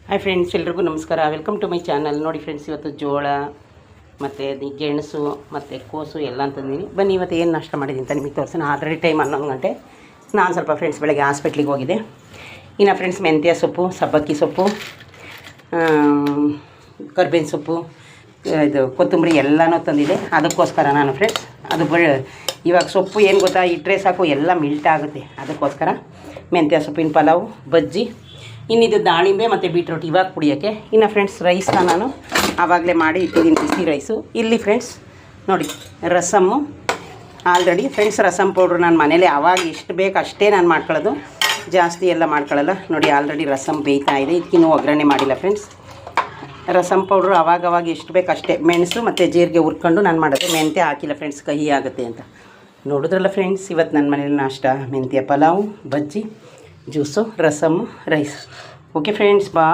Hi friends, ಎಲ್ರಿಗೂ ನಮಸ್ಕಾರ. Welcome to my channel. ನೋಡಿ ಫ್ರೆಂಡ್ಸ್, ಇವತ್ತು ಜೋಳ ಮತ್ತು ಗೆಣಸು ಮತ್ತು ಕೋಸು ಎಲ್ಲ ಅಂತಂದಿನಿ. ಬನ್ನಿ ಇವತ್ತು ಏನು ನಾಷ್ಟ ಮಾಡಿದ್ದೀನಿ ಅಂತ ನಿಮಗೆ ತೋರಿಸೋಣ. ಆಲ್ರೆಡಿ ಟೈಮ್ 11 ಗಂಟೆ. ನಾನು ಸ್ವಲ್ಪ ಫ್ರೆಂಡ್ಸ್ ಬೆಳಗ್ಗೆ ಹಾಸ್ಪಿಟ್ಲಿಗೆ ಹೋಗಿದೆ. ಇನ್ನು ಫ್ರೆಂಡ್ಸ್ ಮೆಂತ್ಯ ಸೊಪ್ಪು, ಸಬ್ಬಕ್ಕಿ ಸೊಪ್ಪು, ಕರ್ಬೇವಿನ ಸೊಪ್ಪು, ಇದು ಕೊತ್ತಂಬರಿ ಎಲ್ಲನೂ ತಂದಿದೆ. ಅದಕ್ಕೋಸ್ಕರ ನಾನು ಫ್ರೆಂಡ್ಸ್ ಇವಾಗ ಸೊಪ್ಪು ಏನು ಗೊತ್ತಾ, ಇಟ್ಟರೆ ಸಾಕು ಎಲ್ಲ ಮಿಲ್ಟ್ ಆಗುತ್ತೆ. ಅದಕ್ಕೋಸ್ಕರ ಮೆಂತ್ಯ ಸೊಪ್ಪಿನ ಪಲಾವು, ಬಜ್ಜಿ, ಇನ್ನಿದು ದಾಳಿಂಬೆ ಮತ್ತು ಬೀಟ್ರೋಟ್ ಇವಾಗ ಕುಡಿಯೋಕ್ಕೆ. ಇನ್ನು ಫ್ರೆಂಡ್ಸ್ ರೈಸ್ನ ನಾನು ಆವಾಗಲೇ ಮಾಡಿ ಇಟ್ಟಿದ್ದೀನಿ, ಬಿಸಿ ರೈಸು. ಇಲ್ಲಿ ಫ್ರೆಂಡ್ಸ್ ನೋಡಿ rasam already. Friends rasam powder ನಾನು ಮನೇಲಿ ಆವಾಗ ಎಷ್ಟು ಬೇಕು ಅಷ್ಟೇ ನಾನು ಮಾಡ್ಕೊಳ್ಳೋದು, ಜಾಸ್ತಿ ಎಲ್ಲ ಮಾಡ್ಕೊಳ್ಳಲ್ಲ. ನೋಡಿ ಆಲ್ರೆಡಿ ರಸಮ್ ಬೇಯ್ತಾ ಇದೆ. ಇದಕ್ಕಿನ್ನೂ ಒಗ್ಗರಣೆ ಮಾಡಿಲ್ಲ ಫ್ರೆಂಡ್ಸ್. ರಸಮ್ ಪೌಡ್ರು ಆವಾಗವಾಗ ಎಷ್ಟು ಬೇಕು ಅಷ್ಟೇ. ಮೆಣಸು ಮತ್ತು ಜೀರಿಗೆ ಹುರ್ಕೊಂಡು ನಾನು ಮಾಡೋದು. ಮೆಂತ್ಯ ಹಾಕಿಲ್ಲ ಫ್ರೆಂಡ್ಸ್, ಕಹಿ ಆಗುತ್ತೆ ಅಂತ. ನೋಡಿದ್ರಲ್ಲ ಫ್ರೆಂಡ್ಸ್, ಇವತ್ತು ನನ್ನ ಮನೇಲಿ ನಾಷ್ಟ ಮೆಂತ್ಯ pulao, bajji, juice, rasam, rice. Okay friends, ಬಾ.